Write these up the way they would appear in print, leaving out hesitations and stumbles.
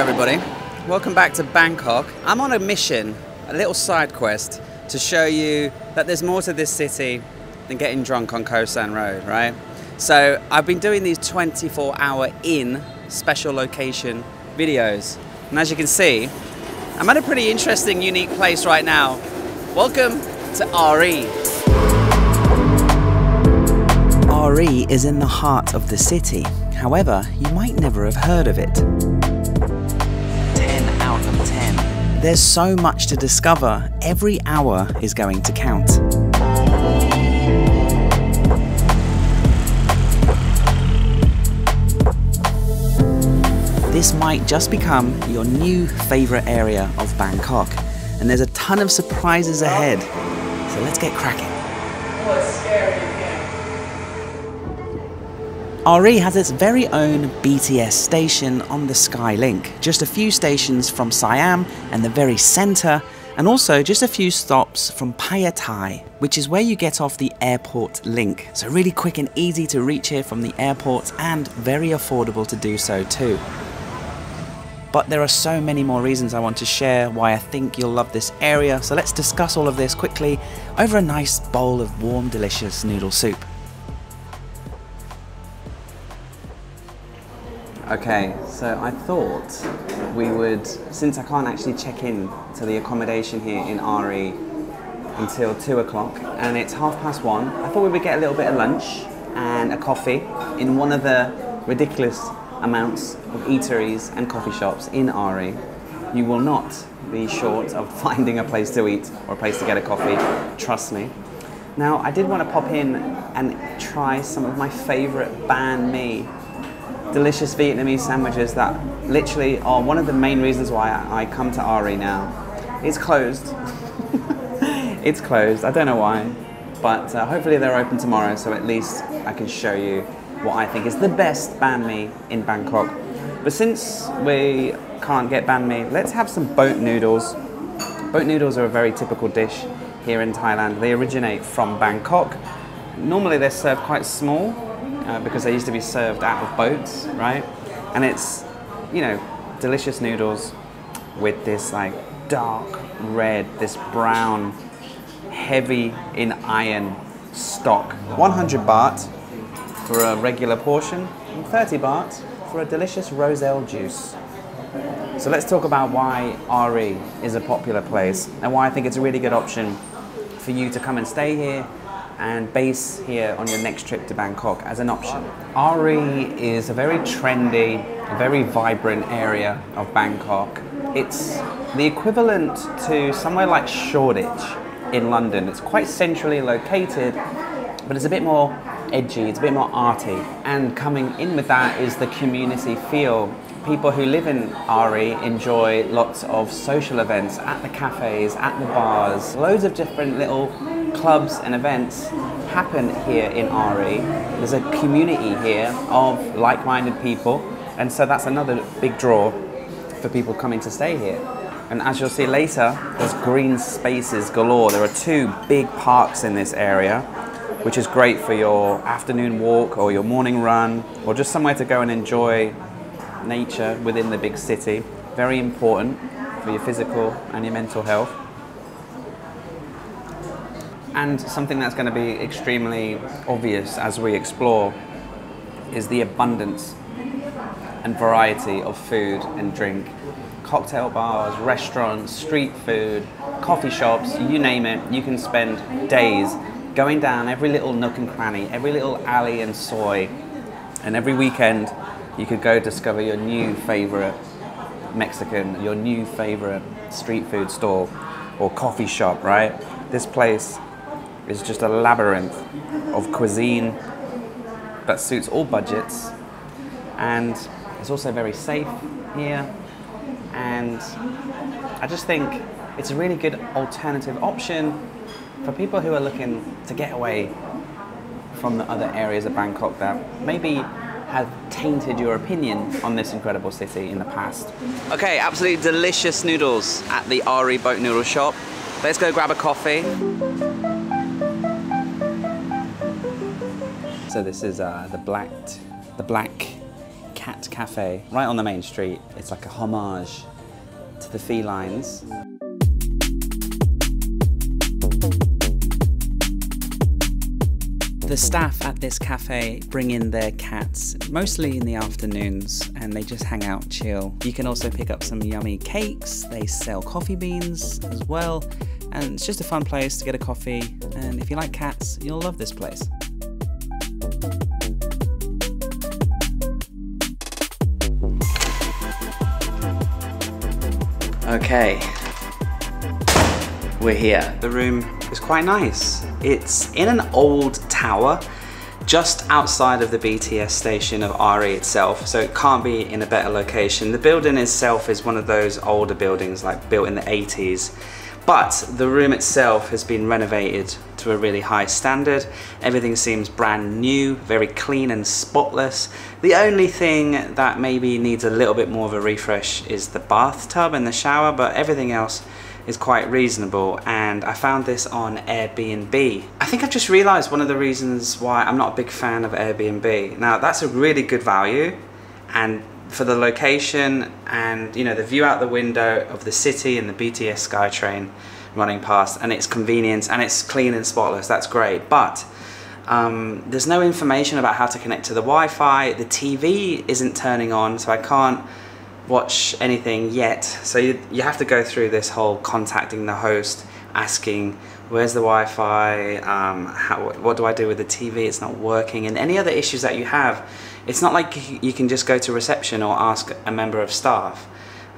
everybody, welcome back to Bangkok. I'm on a mission, a little side quest to show you that there's more to this city than getting drunk on Keis One Road, right? So I've been doing these 24-hour in special location videos, and as you can see, I'm at a pretty interesting, unique place right now. Welcome to Ari. Ari is in the heart of the city. However, you might never have heard of it. 10 out of 10. There's so much to discover. Every hour is going to count. This might just become your new favorite area of Bangkok. And there's a ton of surprises ahead. So let's get cracking. Oh, it's scary. Ari has its very own BTS station on the Sky Link, just a few stations from Siam and the very centre, and also just a few stops from Paddy, which is where you get off the airport link. So really quick and easy to reach here from the airport, and very affordable to do so too. But there are so many more reasons I want to share why I think you'll love this area, so let's discuss all of this quickly over a nice bowl of warm, delicious noodle soup. Okay, so I thought we would, since I can't actually check in to the accommodation here in Ari until 2 o'clock and it's 1:30, I thought we would get a little bit of lunch and a coffee in one of the ridiculous amounts of eateries and coffee shops in Ari. You will not be short of finding a place to eat or a place to get a coffee, trust me. Now, I did want to pop in and try some of my favourite BnB delicious Vietnamese sandwiches that literally are one of the main reasons why I come to Ari now. It's closed. It's closed, I don't know why, but hopefully they're open tomorrow, so at least I can show you what I think is the best BnB in Bangkok. But since we can't get BnB, let's have some boat noodles. Boat noodles are a very typical dish here in Thailand. They originate from Bangkok. Normally they're served quite small, because they used to be served out of boats, right? And it's, you know, delicious noodles with this like dark red, this brown, heavy in iron stock. 100 baht for a regular portion, and 30 baht for a delicious roselle juice. So let's talk about why Ari is a popular place and why I think it's a really good option for you to come and stay here and base here on your next trip to Bangkok as an option. Ari is a very trendy, very vibrant area of Bangkok. It's the equivalent to somewhere like Shoreditch in London. It's quite centrally located, but it's a bit more edgy, it's a bit more arty. And coming in with that is the community feel. People who live in Ari enjoy lots of social events at the cafes, at the bars. Loads of different little clubs and events happen here in Ari. There's a community here of like-minded people, and so that's another big draw for people coming to stay here. And as you'll see later, there's green spaces galore. There are 2 big parks in this area, which is great for your afternoon walk or your morning run, or just somewhere to go and enjoy nature within the big city. Very important for your physical and your mental health. And something that's going to be extremely obvious as we explore is the abundance and variety of food and drink. Cocktail bars, restaurants, street food, coffee shops, you name it, you can spend days going down every little nook and cranny, every little alley and soy, and every weekend you could go discover your new favorite Mexican, your new favorite street food store or coffee shop, right? This place is just a labyrinth of cuisine that suits all budgets, and it's also very safe here, and I just think it's a really good alternative option for people who are looking to get away from the other areas of Bangkok that maybe have tainted your opinion on this incredible city in the past. Okay, absolutely delicious noodles at the Ari boat noodle shop. Let's go grab a coffee. So this is the black cat cafe right on the main street. It's like a homage to the felines. The staff at this cafe bring in their cats, mostly in the afternoons, and they just hang out, chill. You can also pick up some yummy cakes. They sell coffee beans as well, and it's just a fun place to get a coffee. And if you like cats, you'll love this place. Okay, we're here. The room is quite nice. It's in an old tower just outside of the BTS station of Ari itself, so it can't be in a better location. The building itself is one of those older buildings, like built in the 80s, but the room itself has been renovated to a really high standard. Everything seems brand new, very clean and spotless. The only thing that maybe needs a little bit more of a refresh is the bathtub and the shower, but everything else is quite reasonable. And I found this on Airbnb. I think I've just realized one of the reasons why I'm not a big fan of Airbnb. Now, that's a really good value, and for the location and, you know, the view out the window of the city and the BTS SkyTrain running past, and its convenience, and it's clean and spotless, that's great. But there's no information about how to connect to the Wi-Fi. The TV isn't turning on, so I can't watch anything yet. So you have to go through this whole contacting the host, asking where's the Wi-Fi, what do I do with the TV, it's not working, and any other issues that you have. It's not like you can just go to reception or ask a member of staff,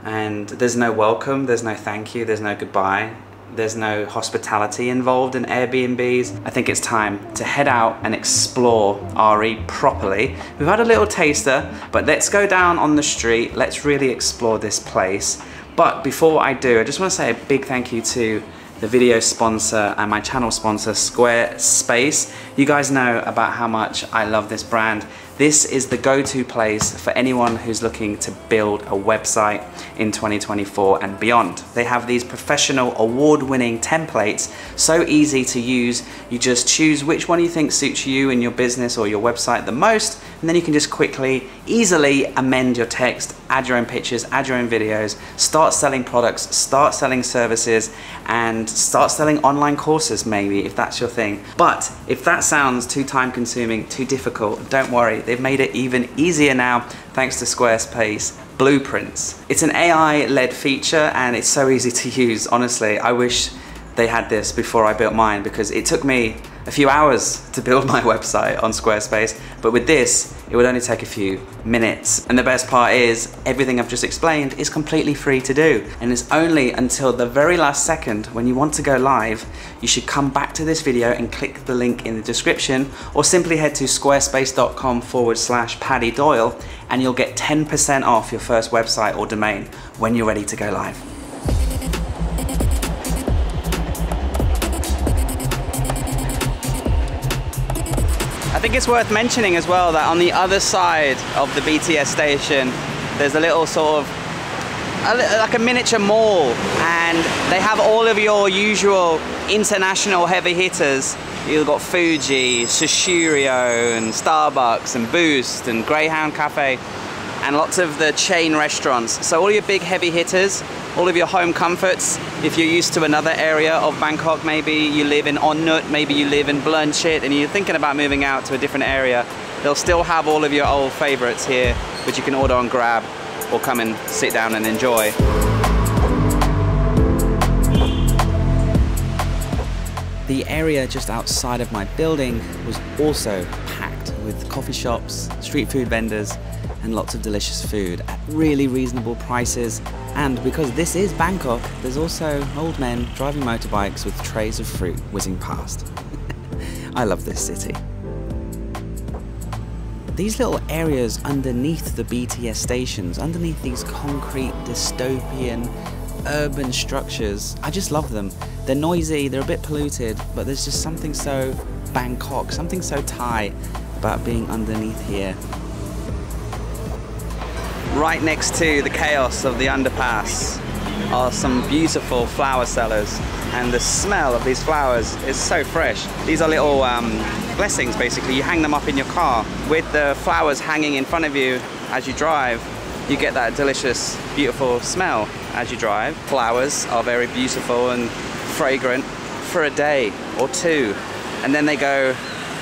and there's no welcome, there's no thank you, there's no goodbye. There's no hospitality involved in Airbnbs. I think it's time to head out and explore Ari properly. We've had a little taster, but let's go down on the street. Let's really explore this place. But before I do, I just want to say a big thank you to the video sponsor and my channel sponsor, Squarespace. You guys know about how much I love this brand. This is the go-to place for anyone who's looking to build a website in 2024 and beyond. They have these professional award-winning templates, so easy to use. You just choose which one you think suits you and your business or your website the most, and then you can just quickly, easily amend your text, add your own pictures, add your own videos, start selling products, start selling services, and start selling online courses maybe, if that's your thing. But if that sounds too time-consuming, too difficult, don't worry. They've made it even easier now thanks to Squarespace Blueprints. It's an AI-led feature and it's so easy to use. Honestly, I wish they had this before I built mine, because it took me a few hours to build my website on Squarespace, but with this, it would only take a few minutes. And the best part is, everything I've just explained is completely free to do. And it's only until the very last second when you want to go live, you should come back to this video and click the link in the description, or simply head to squarespace.com/Paddy Doyle, and you'll get 10% off your first website or domain when you're ready to go live. I think it's worth mentioning as well that on the other side of the BTS station, there's a little sort of, like a miniature mall, and they have all of your usual international heavy hitters. You've got Fuji, Shishurio, and Starbucks, and Boost, and Greyhound Cafe, and lots of the chain restaurants. So all your big heavy hitters, all of your home comforts. If you're used to another area of Bangkok, maybe you live in On Nut, maybe you live in Blanchit, and you're thinking about moving out to a different area, they'll still have all of your old favorites here, which you can order on Grab or come and sit down and enjoy. The area just outside of my building was also packed with coffee shops, street food vendors, and lots of delicious food at really reasonable prices. And because this is Bangkok, there's also old men driving motorbikes with trays of fruit whizzing past. I love this city. These little areas underneath the BTS stations, underneath these concrete dystopian urban structures, I just love them. They're noisy, they're a bit polluted, but there's just something so Bangkok, something so Thai about being underneath here. Right next to the chaos of the underpass. are some beautiful flower sellers, and the smell of these flowers is so fresh. These are little blessings basically. You hang them up in your car. With the flowers hanging in front of you as you drive, you get that delicious, beautiful smell as you drive. Flowers are very beautiful and fragrant for a day or two, and then they go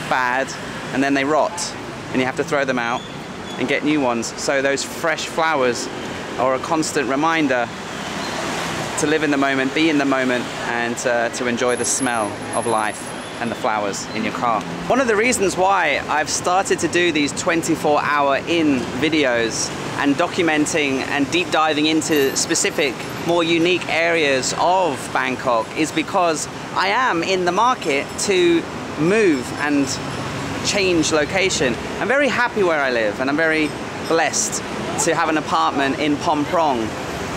bad, and then they rot, and you have to throw them out and get new ones. So those fresh flowers are a constant reminder to live in the moment, be in the moment, and to enjoy the smell of life and the flowers in your car. One of the reasons why I've started to do these 24-hour in videos and documenting and deep diving into specific, more unique areas of Bangkok is because I am in the market to move and change location. I'm very happy where I live, and I'm very blessed to have an apartment in Phom Prong,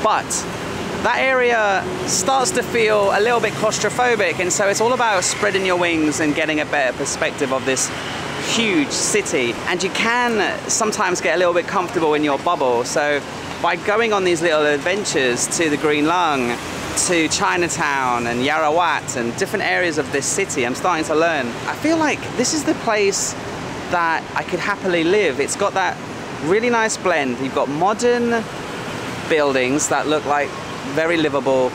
but that area starts to feel a little bit claustrophobic, and so it's all about spreading your wings and getting a better perspective of this huge city. And you can sometimes get a little bit comfortable in your bubble. So by going on these little adventures to the Green Lung, to Chinatown and Yarawat and different areas of this city, I'm starting to learn. I feel like this is the place that I could happily live. It's got that really nice blend. You've got modern buildings that look like very livable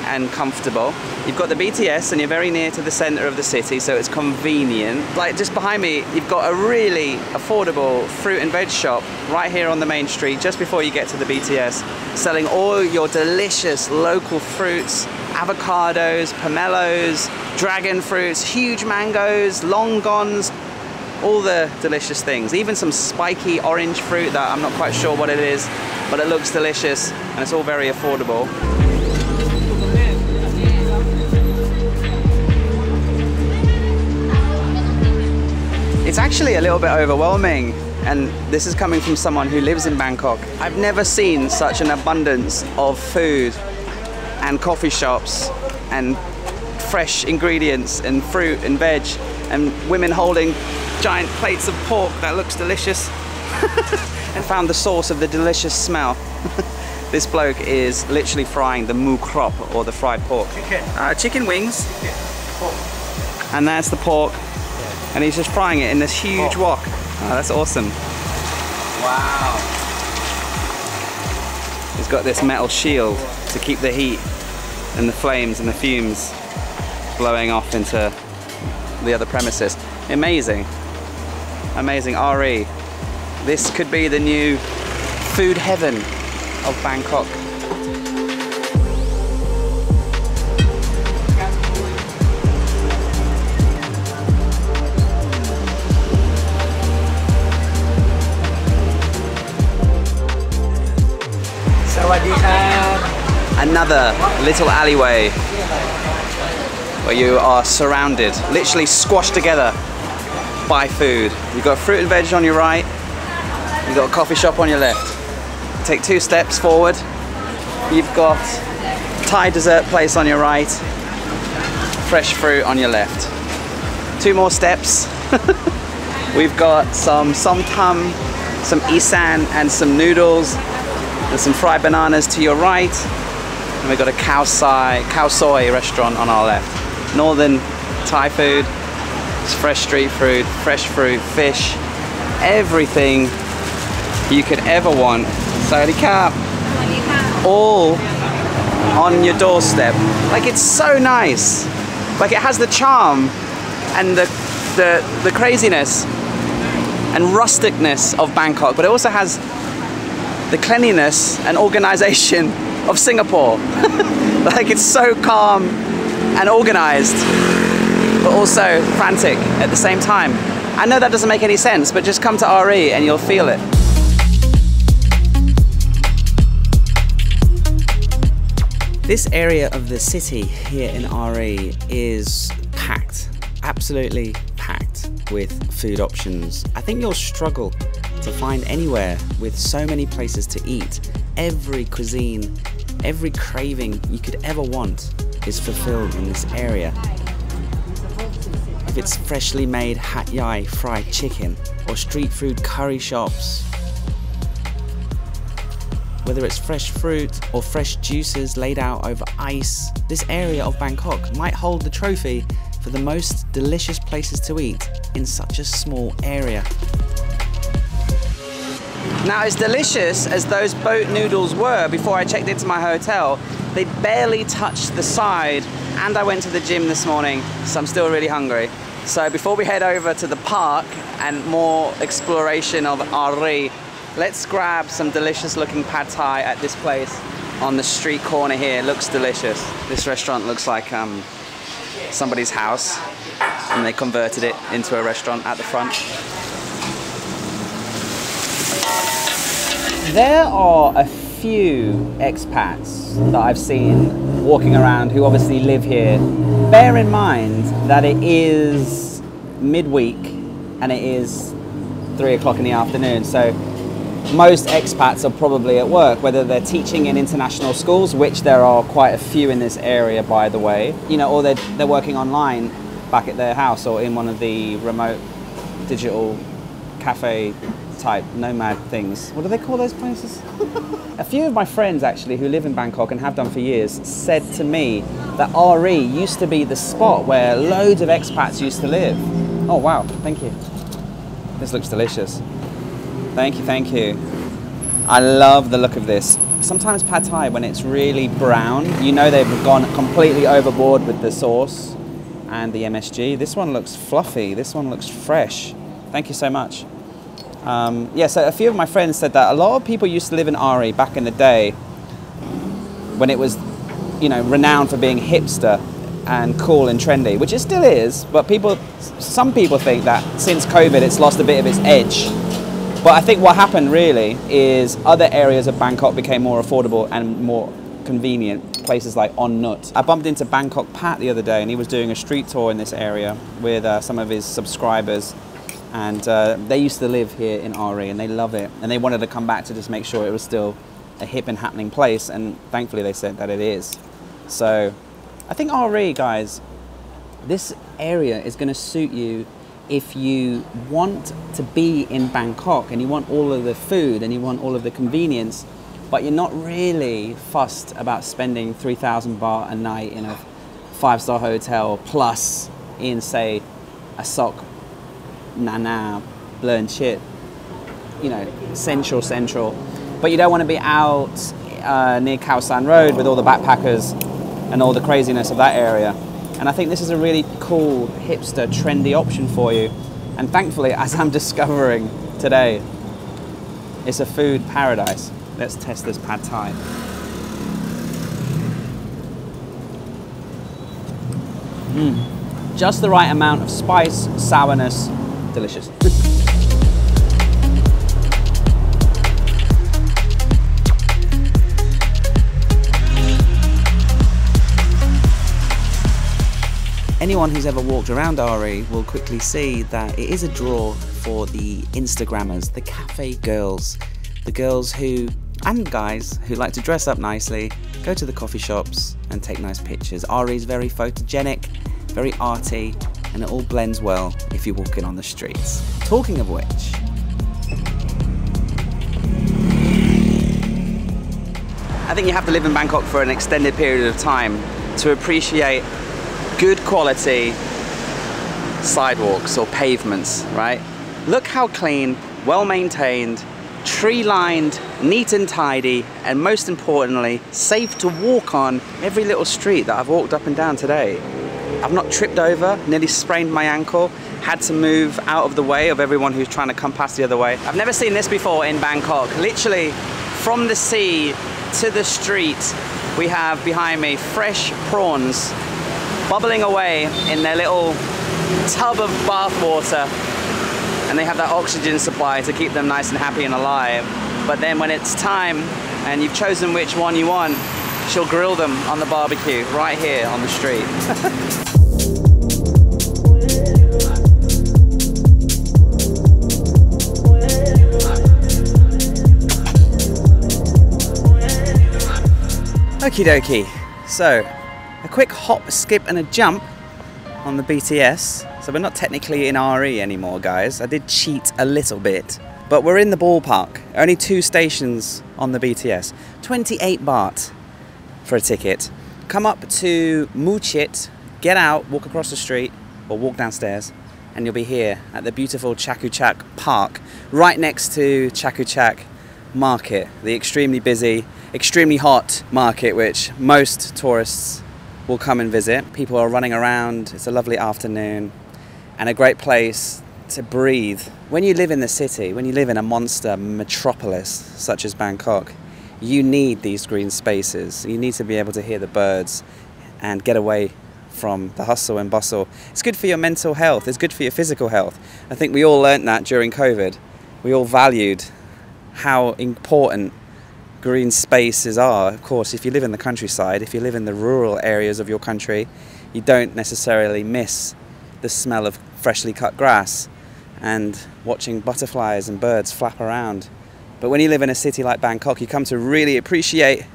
and comfortable. You've got the BTS, and you're very near to the center of the city, so it's convenient. Like just behind me, you've got a really affordable fruit and veg shop right here on the main street, just before you get to the BTS, selling all your delicious local fruits, avocados, pomelos, dragon fruits, huge mangoes, longons, all the delicious things. Even some spiky orange fruit that I'm not quite sure what it is, but it looks delicious, and it's all very affordable. It's actually a little bit overwhelming, and this is coming from someone who lives in Bangkok. I've never seen such an abundance of food and coffee shops and fresh ingredients and fruit and veg, and women holding giant plates of pork that looks delicious. And found the source of the delicious smell. This bloke is literally frying the mu krop, or the fried pork. Chicken wings. And that's the pork. And he's just frying it in this huge wok. Oh, that's awesome. Wow. He's got this metal shield to keep the heat and the flames and the fumes blowing off into the other premises. Amazing. Amazing. Ari, this could be the new food heaven of Bangkok. Another little alleyway where you are surrounded, literally squashed together by food. You've got fruit and veg on your right, you've got a coffee shop on your left. Take 2 steps forward, you've got Thai dessert place on your right, fresh fruit on your left. 2 more steps, we've got some somtam, some isan and some noodles. There's some fried bananas to your right, and we've got a cow soy restaurant on our left. Northern Thai food, it's fresh street food, fresh fruit, fish, everything you could ever want. Sawadee krap. All on your doorstep. Like, it's so nice. Like, it has the charm and the craziness and rusticness of Bangkok, but it also has the cleanliness and organization of Singapore. Like, it's so calm and organized, but also frantic at the same time. I know that doesn't make any sense, but just come to RE and you'll feel it. This area of the city here in RE is packed, absolutely packed with food options. I think you'll struggle to find anywhere with so many places to eat. Every cuisine, every craving you could ever want is fulfilled in this area. If it's freshly made hat yai fried chicken or street food curry shops, Whether it's fresh fruit or fresh juices laid out over ice, this area of Bangkok might hold the trophy for the most delicious places to eat in such a small area. Now, as delicious as those boat noodles were before I checked into my hotel, they barely touched the side, and I went to the gym this morning, so I'm still really hungry. So before we head over to the park and more exploration of Ari, let's grab some delicious looking pad thai at this place on the street corner here. It looks delicious. This restaurant looks like somebody's house, and they converted it into a restaurant at the front. There are a few expats that I've seen walking around who obviously live here. Bear in mind that it is midweek and it is 3 o'clock in the afternoon, so most expats are probably at work, whether they're teaching in international schools, which there are quite a few in this area, by the way, you know, or they're working online back at their house or in one of the remote digital cafe type nomad things. What do they call those places? A few of my friends actually who live in Bangkok and have done for years said to me that RE used to be the spot where loads of expats used to live. Oh wow, thank you. This looks delicious. Thank you, thank you. I love the look of this. Sometimes pad thai, when it's really brown, you know they've gone completely overboard with the sauce and the MSG. This one looks fluffy, this one looks fresh. Thank you so much. Yeah, so a few of my friends said that a lot of people used to live in Ari back in the day when it was, you know, renowned for being hipster and cool and trendy, which it still is, but some people think that since COVID it's lost a bit of its edge. But I think what happened really is other areas of Bangkok became more affordable and more convenient, places like On Nut. I bumped into Bangkok Pat the other day and he was doing a street tour in this area with some of his subscribers. And they used to live here in Ari and they love it. And they wanted to come back to just make sure it was still a hip and happening place. And thankfully they said that it is. So I think Ari, guys, this area is going to suit you if you want to be in Bangkok and you want all of the food and you want all of the convenience, but you're not really fussed about spending 3,000 baht a night in a 5-star hotel plus in, say, a sock Nana, blurred shit, you know, central. But you don't want to be out near Khao San Road with all the backpackers and all the craziness of that area. And I think this is a really cool, hipster, trendy option for you. And thankfully, as I'm discovering today, it's a food paradise. Let's test this pad thai. Just the right amount of spice, sourness. Delicious. Anyone who's ever walked around Ari will quickly see that it is a draw for the Instagrammers, the cafe girls, the girls who, and guys who like to dress up nicely, go to the coffee shops and take nice pictures. Ari is very photogenic, very arty, and it all blends well if you're walking on the streets. Talking of which, I think you have to live in Bangkok for an extended period of time to appreciate good quality sidewalks or pavements, right? Look how clean, well maintained, tree lined, neat and tidy, and most importantly, safe to walk on every little street that I've walked up and down today. I've not tripped over, nearly sprained my ankle, had to move out of the way of everyone who's trying to come past the other way. I've never seen this before in Bangkok. Literally, from the sea to the street, we have behind me fresh prawns bubbling away in their little tub of bath water. And they have that oxygen supply to keep them nice and happy and alive. But then when it's time, and you've chosen which one you want, she'll grill them on the barbecue right here on the street. Okie dokie. So, a quick hop, skip and a jump on the BTS. So we're not technically in RE anymore, guys. I did cheat a little bit, but we're in the ballpark. Only 2 stations on the BTS. 28 baht for a ticket. Come up to Muchit, get out, walk across the street, or walk downstairs, and you'll be here at the beautiful Chatuchak Park, right next to Chatuchak Market, the extremely busy, extremely hot market which most tourists will come and visit. People are running around, it's a lovely afternoon, and a great place to breathe. When you live in the city, when you live in a monster metropolis such as Bangkok, you need these green spaces. You need to be able to hear the birds and get away from the hustle and bustle. It's good for your mental health, it's good for your physical health. I think we all learnt that during COVID. We all valued how important green spaces are. Of course, if you live in the countryside, if you live in the rural areas of your country, you don't necessarily miss the smell of freshly cut grass and watching butterflies and birds flap around. But when you live in a city like Bangkok, you come to really appreciate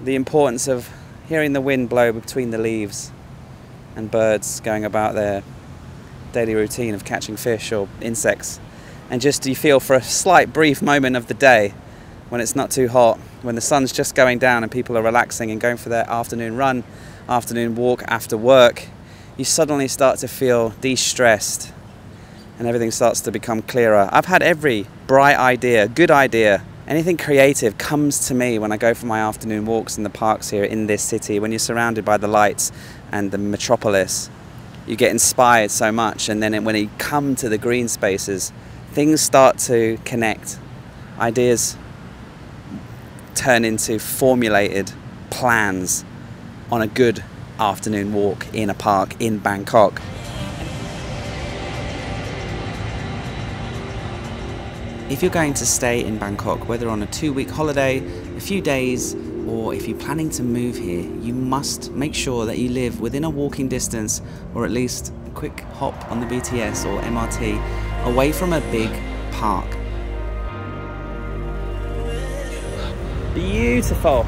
the importance of hearing the wind blow between the leaves and birds going about their daily routine of catching fish or insects. And just you feel for a slight brief moment of the day when it's not too hot, when the sun's just going down and people are relaxing and going for their afternoon run, afternoon walk after work, you suddenly start to feel de-stressed and everything starts to become clearer. I've had every bright idea, good idea, anything creative comes to me when I go for my afternoon walks in the parks here in this city. When you're surrounded by the lights and the metropolis, you get inspired so much, and then when you come to the green spaces, things start to connect. Ideas turn into formulated plans on a good afternoon walk in a park in Bangkok. If you're going to stay in Bangkok, whether on a 2-week holiday, a few days, or if you're planning to move here, you must make sure that you live within a walking distance, or at least a quick hop on the BTS or MRT, away from a big park. Beautiful!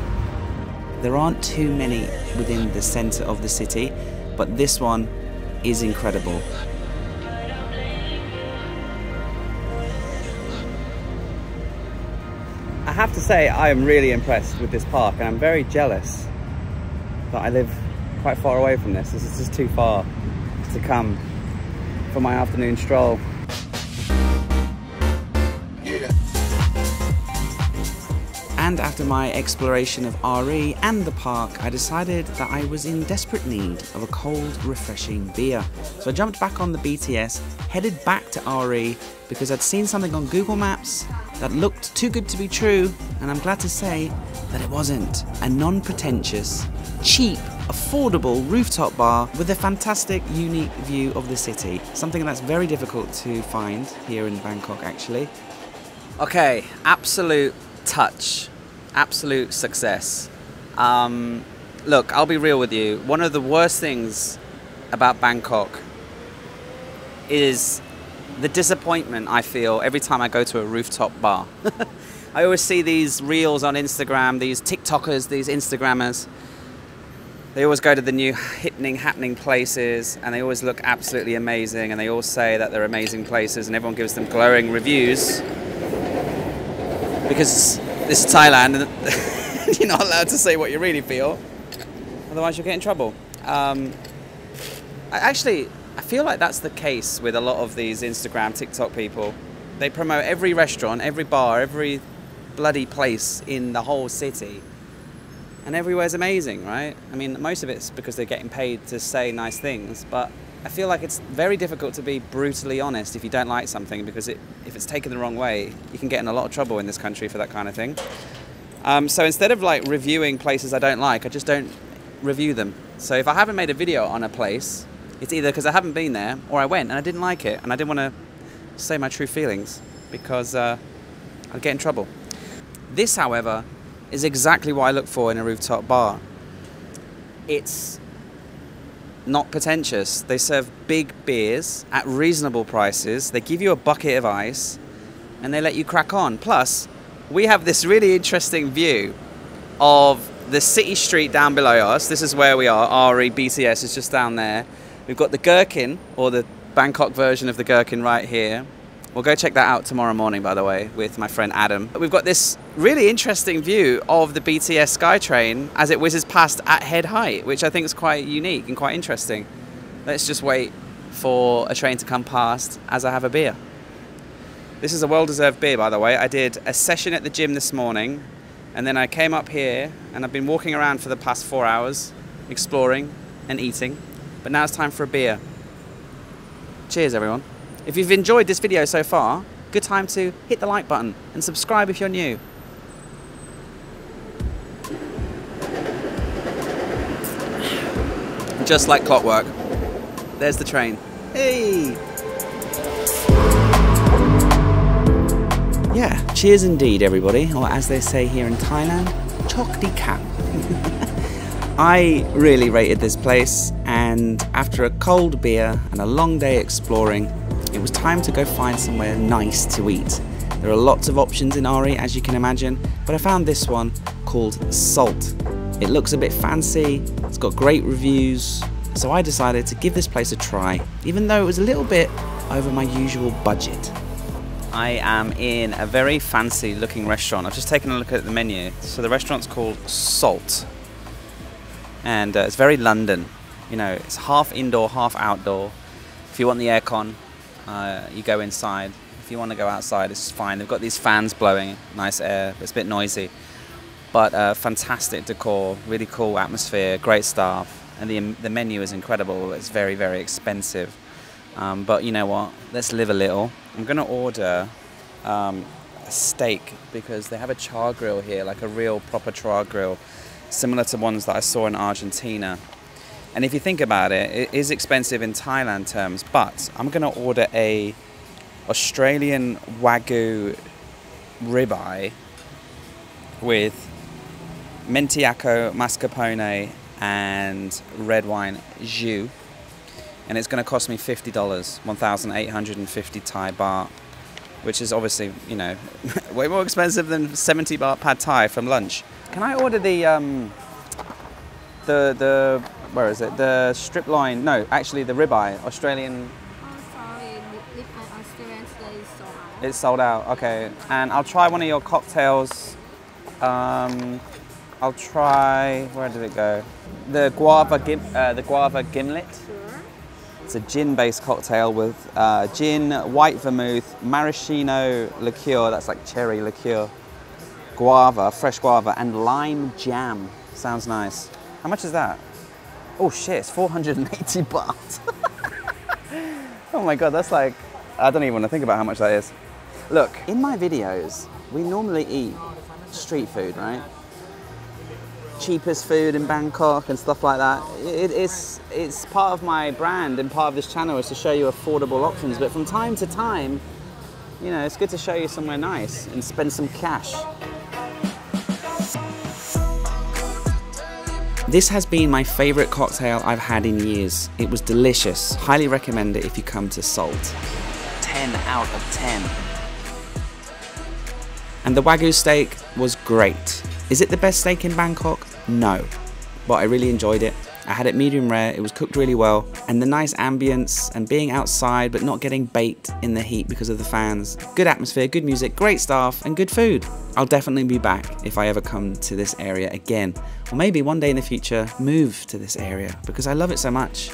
There aren't too many within the centre of the city, but this one is incredible. I have to say I am really impressed with this park, and I'm very jealous that I live quite far away from this. This is just too far to come for my afternoon stroll. And after my exploration of Ari and the park, I decided that I was in desperate need of a cold, refreshing beer. So I jumped back on the BTS, headed back to Ari because I'd seen something on Google Maps that looked too good to be true, and I'm glad to say that it wasn't. A non-pretentious, cheap, affordable rooftop bar with a fantastic, unique view of the city. Something that's very difficult to find here in Bangkok, actually. Okay, absolute touch. Absolute success. Look, I'll be real with you. One of the worst things about Bangkok is the disappointment I feel every time I go to a rooftop bar. I always see these reels on Instagram, these TikTokers, these Instagrammers. They always go to the new happening places, and they always look absolutely amazing, and they all say that they're amazing places, and everyone gives them glowing reviews. Because this is Thailand, and you're not allowed to say what you really feel, otherwise you'll get in trouble. I feel like that's the case with a lot of these Instagram, TikTok people. They promote every restaurant, every bar, every bloody place in the whole city, and everywhere's amazing, right? I mean, most of it's because they're getting paid to say nice things, but I feel like it's very difficult to be brutally honest if you don't like something, because if it's taken the wrong way, you can get in a lot of trouble in this country for that kind of thing. So instead of like reviewing places I don't like, I just don't review them. So if I haven't made a video on a place, it's either because I haven't been there, or I went and I didn't like it, and I didn't want to say my true feelings because I'd get in trouble. This, however, is exactly what I look for in a rooftop bar. It's not pretentious. They serve big beers at reasonable prices. They give you a bucket of ice and they let you crack on. Plus, we have this really interesting view of the city street down below us. This is where we are. Ari BTS is just down there. We've got the Gherkin, or the Bangkok version of the Gherkin, right here. We'll go check that out tomorrow morning, by the way, with my friend Adam. We've got this really interesting view of the BTS SkyTrain as it whizzes past at head height, which I think is quite unique and quite interesting. Let's just wait for a train to come past as I have a beer. This is a well-deserved beer, by the way. I did a session at the gym this morning, and then I came up here, and I've been walking around for the past 4 hours, exploring and eating. But now it's time for a beer. Cheers, everyone. If you've enjoyed this video so far, good time to hit the like button and subscribe if you're new. Just like clockwork. There's the train. Hey! Yeah, cheers indeed, everybody. Or as they say here in Thailand, chok di kap. I really rated this place, and after a cold beer and a long day exploring, it was time to go find somewhere nice to eat. There are lots of options in Ari, as you can imagine, but I found this one called Salt. It looks a bit fancy, it's got great reviews, so I decided to give this place a try, even though it was a little bit over my usual budget. I am in a very fancy looking restaurant. I've just taken a look at the menu. So the restaurant's called Salt. And it's very London. You know, it's half indoor, half outdoor. If you want the aircon, you go inside. If you want to go outside, it's fine. They've got these fans blowing, nice air, but it's a bit noisy. But fantastic decor, really cool atmosphere, great staff. And the menu is incredible. It's very, very expensive. But you know what? Let's live a little. I'm going to order a steak because they have a char grill here, like a real proper char grill, similar to ones that I saw in Argentina. And if you think about it, it is expensive in Thailand terms, but I'm going to order a Australian Wagyu ribeye with Mentiaco, mascarpone and red wine jus. And it's going to cost me $50, 1,850 Thai baht, which is obviously, you know, way more expensive than 70 baht pad Thai from lunch. Can I order the where is it? The strip loin? No, actually the ribeye, Australian. Oh, sorry, ribeye Australian today is sold out. It's sold out. Okay, and I'll try one of your cocktails. I'll try. Where did it go? The guava gimlet. It's a gin-based cocktail with gin, white vermouth, maraschino liqueur, that's like cherry liqueur, guava, fresh guava, and lime jam. Sounds nice. How much is that? Oh shit, it's 480 baht. Oh my god, that's like, I don't even want to think about how much that is. Look, in my videos, we normally eat street food, right? Cheapest food in Bangkok and stuff like that. It's part of my brand and part of this channel is to show you affordable options, but from time to time, you know, it's good to show you somewhere nice and spend some cash. This has been my favorite cocktail I've had in years. It was delicious. Highly recommend it if you come to Salt. 10 out of 10. And the Wagyu steak was great. Is it the best steak in Bangkok? No, but I really enjoyed it. I had it medium rare, it was cooked really well, and the nice ambience and being outside but not getting baked in the heat because of the fans. Good atmosphere, good music, great staff, and good food. I'll definitely be back if I ever come to this area again, or maybe one day in the future move to this area because I love it so much.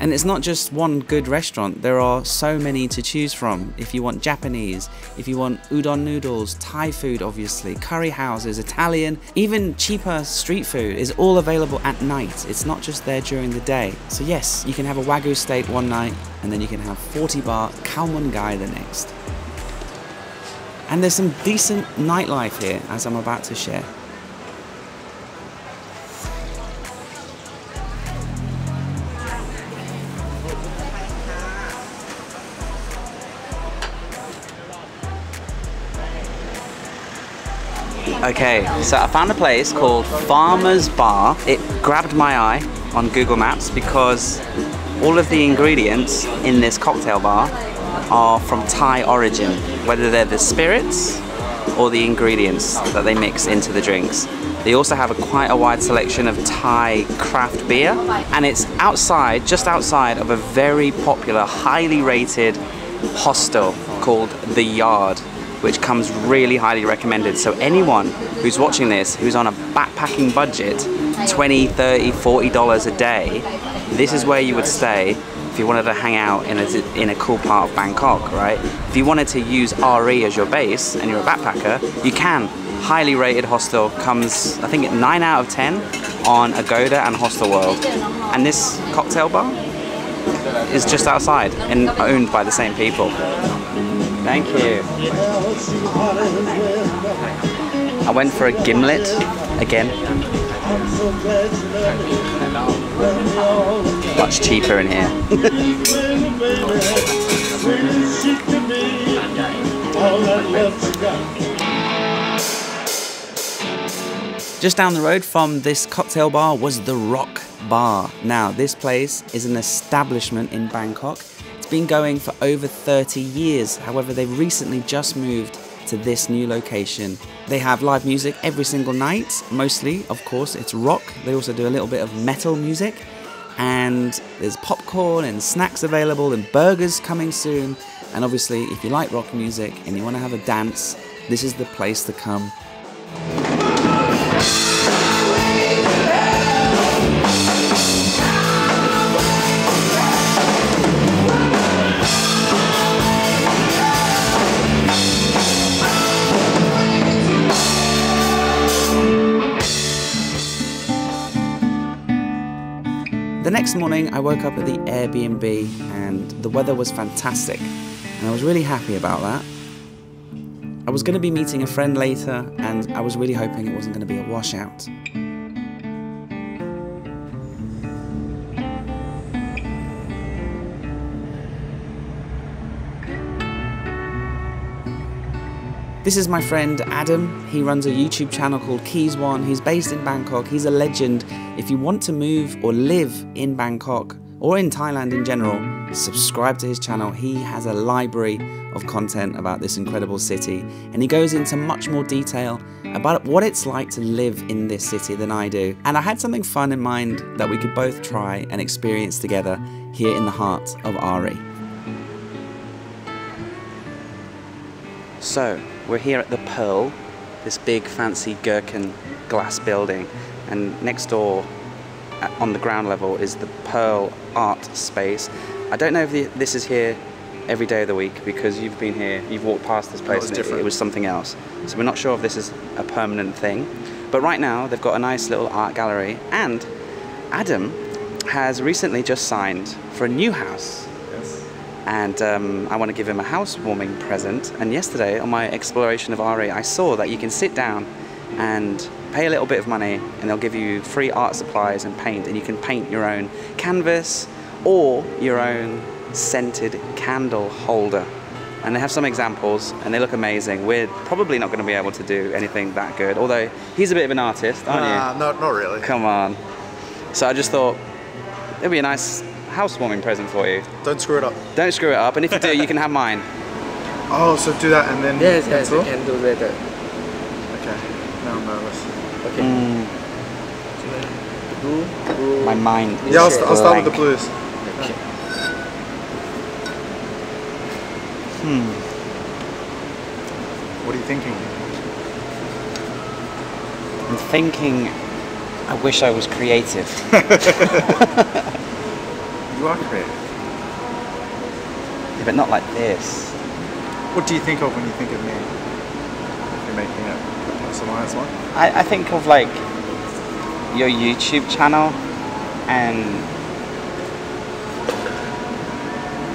And it's not just one good restaurant, there are so many to choose from. If you want Japanese, if you want udon noodles, Thai food obviously, curry houses, Italian, even cheaper street food is all available at night. It's not just there during the day. So yes, you can have a Wagyu steak one night and then you can have 40 baht khao mun gai the next. And there's some decent nightlife here, as I'm about to share. Okay, so I found a place called Farmer's Bar. It grabbed my eye on Google Maps because all of the ingredients in this cocktail bar are from Thai origin. Whether they're the spirits all the ingredients that they mix into the drinks. They also have quite a wide selection of Thai craft beer, and it's outside, just outside of a very popular, highly rated hostel called The Yard, which comes really highly recommended. So anyone who's watching this, who's on a backpacking budget, $20, $30, $40 a day, this is where you would stay if you wanted to hang out in a cool part of Bangkok, right? If you wanted to use RE as your base and you're a backpacker, you can. Highly rated hostel, comes I think 9 out of 10 on Agoda and Hostel World. And this cocktail bar is just outside and owned by the same people. Thank you. I went for a gimlet again. Much cheaper in here. Just down the road from this cocktail bar was the Rock Bar. Now, this place is an establishment in Bangkok. It's been going for over 30 years. However, they've recently just moved to this new location. They have live music every single night. Mostly, of course, it's rock. They also do a little bit of metal music. And there's popcorn and snacks available and burgers coming soon. And obviously, if you like rock music and you want to have a dance, this is the place to come. The next morning I woke up at the Airbnb and the weather was fantastic and I was really happy about that. I was going to be meeting a friend later and I was really hoping it wasn't going to be a washout. This is my friend Adam. He runs a YouTube channel called Keis One. He's based in Bangkok. He's a legend. If you want to move or live in Bangkok or in Thailand in general, subscribe to his channel. He has a library of content about this incredible city and he goes into much more detail about what it's like to live in this city than I do. And I had something fun in mind that we could both try and experience together here in the heart of Ari. So, we're here at the Pearl, this big fancy gherkin glass building, and next door on the ground level is the Pearl art space. I don't know if this is here every day of the week because you've been here, you've walked past this place and it was something else. So we're not sure if this is a permanent thing. But right now they've got a nice little art gallery and Adam has recently just signed for a new house. And I want to give him a housewarming present. And yesterday, on my exploration of Ari, I saw that you can sit down and pay a little bit of money, and they'll give you free art supplies and paint, and you can paint your own canvas or your own scented candle holder. And they have some examples, and they look amazing. We're probably not going to be able to do anything that good, although he's a bit of an artist, aren't you? Not really. Come on. So I just thought it'd be a nice housewarming present for you. Don't screw it up. Don't screw it up, and if you do, you can have mine. Oh, so do that and then Yes, cancel? you can do later. Okay, now I'm nervous. Okay. Blue. My mind is Yeah, I'll start with the blank. blues. Okay. What are you thinking? I'm thinking, I wish I was creative. You are creative. Yeah, but not like this. What do you think of when you think of me? If you're making a personalized one? I think of like your YouTube channel and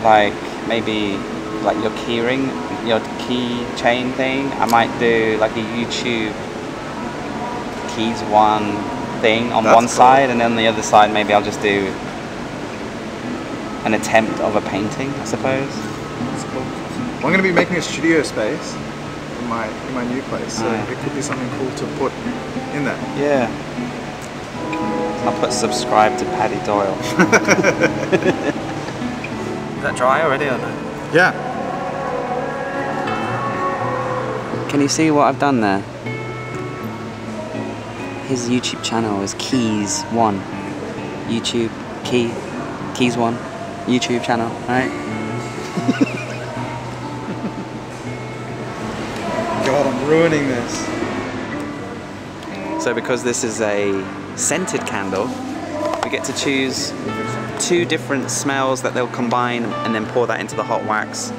like maybe like your keyring, your keychain thing. I might do like a YouTube Keis One thing on one side, and then on the other side maybe I'll just do an attempt of a painting, I suppose. That's cool. Well, I'm going to be making a studio space in my new place, so it could be something cool to put in there. Yeah. I'll put subscribe to Paddy Doyle. Is that dry already or no? Yeah. Can you see what I've done there? His YouTube channel is Keis One. YouTube, Keis One. YouTube channel, right? God, I'm ruining this. So because this is a scented candle, we get to choose 2 different smells that they'll combine and then pour that into the hot wax,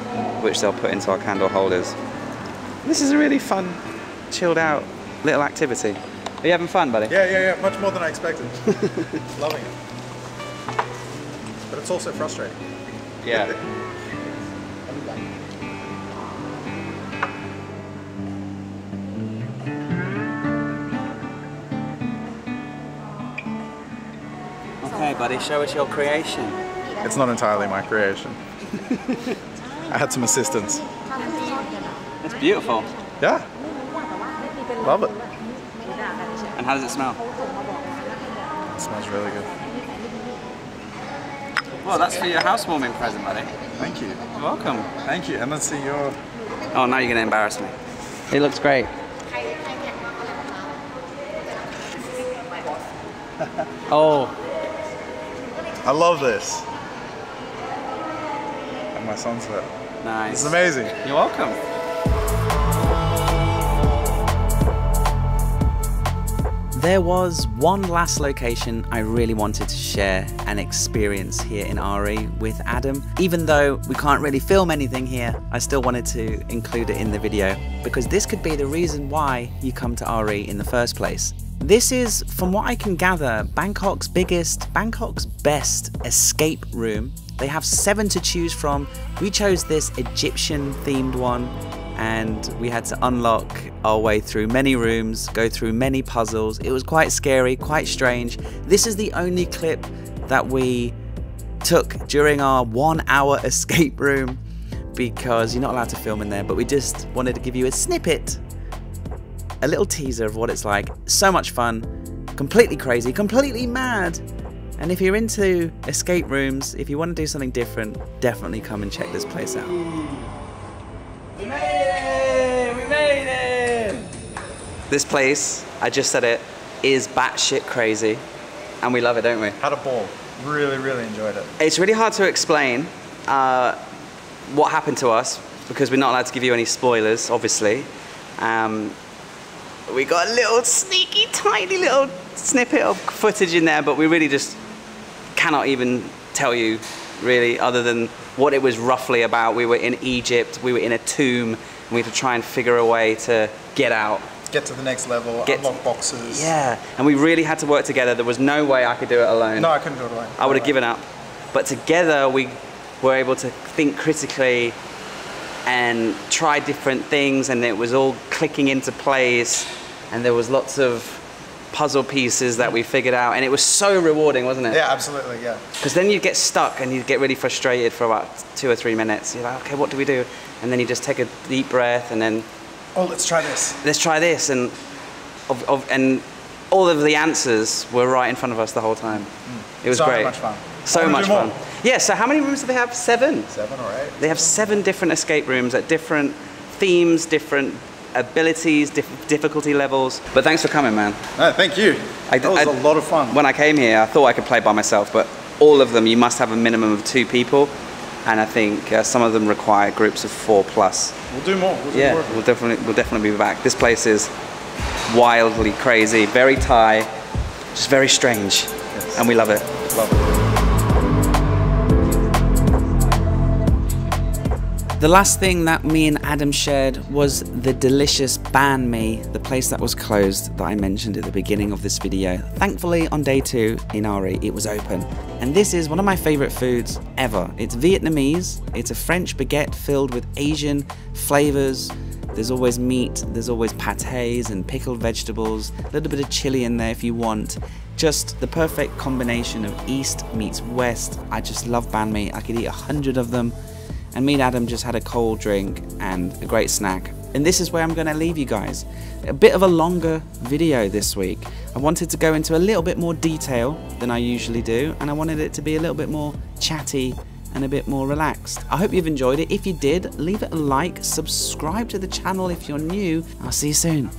which they'll put into our candle holders. This is a really fun, chilled out little activity. Are you having fun, buddy? Yeah. Much more than I expected. Loving it. But it's also frustrating. Yeah. Okay, buddy, show us your creation. It's not entirely my creation. I had some assistance. It's beautiful. Yeah. Love it. And how does it smell? It smells really good. Well, that's for your housewarming present, buddy. Thank you. You're welcome. Thank you. And let's see your... Oh, now you're going to embarrass me. It looks great. Oh. I love this. And my sunset. Nice. It's amazing. You're welcome. There was one last location I really wanted to share and experience here in Ari with Adam. Even though we can't really film anything here, I still wanted to include it in the video because this could be the reason why you come to Ari in the first place. This is, from what I can gather, Bangkok's biggest, Bangkok's best escape room. They have 7 to choose from. We chose this Egyptian themed one and we had to unlock our way through many rooms, go through many puzzles. It was quite scary, quite strange. This is the only clip that we took during our 1-hour escape room because you're not allowed to film in there, but we just wanted to give you a snippet, a little teaser of what it's like. So much fun, completely crazy, completely mad. And if you're into escape rooms, if you want to do something different, definitely come and check this place out. We made it! We made it! This place, I just said it, is batshit crazy. And we love it, don't we? Had a ball. Really, really enjoyed it. It's really hard to explain what happened to us because we're not allowed to give you any spoilers, obviously. We got a little sneaky, tiny little snippet of footage in there, but we really just cannot even tell you, really, other than what it was roughly about. We were in Egypt, we were in a tomb, and we had to try and figure a way to get out. Get to the next level, unlock boxes. Yeah, and we really had to work together. There was no way I could do it alone. No, I couldn't do it alone. I would have given up. But together, we were able to think critically and try different things, and it was all clicking into place, and there was lots of puzzle pieces that we figured out, and it was so rewarding, wasn't it? Yeah, absolutely, yeah. Because then you'd get stuck and you'd get really frustrated for about 2 or 3 minutes. You're like, okay, what do we do? And then you just take a deep breath and then... Oh, let's try this. Let's try this, and all of the answers were right in front of us the whole time. It was great. So much fun. So much fun. Yeah, so how many rooms do they have? 7? 7 or 8. They have 7 different escape rooms at different themes, different abilities, difficulty levels. But thanks for coming, man. No, thank you. That was a lot of fun. When I came here, I thought I could play by myself, but all of them, you must have a minimum of 2 people. And I think some of them require groups of 4+. We'll do more. We'll definitely be back. This place is wildly crazy, very Thai, just very strange, yes. And we love it. Love it. The last thing that me and Adam shared was the delicious BnB, the place that was closed that I mentioned at the beginning of this video. Thankfully, on day 2 in Ari, it was open. And this is one of my favorite foods ever. It's Vietnamese. It's a French baguette filled with Asian flavors. There's always meat, there's always pâtés and pickled vegetables, a little bit of chili in there if you want. Just the perfect combination of East meets West. I just love BnB. I could eat 100 of them. And me and Adam just had a cold drink and a great snack. And this is where I'm going to leave you guys. A bit of a longer video this week. I wanted to go into a little bit more detail than I usually do, and I wanted it to be a little bit more chatty and a bit more relaxed. I hope you've enjoyed it. If you did, leave it a like, subscribe to the channel if you're new. I'll see you soon.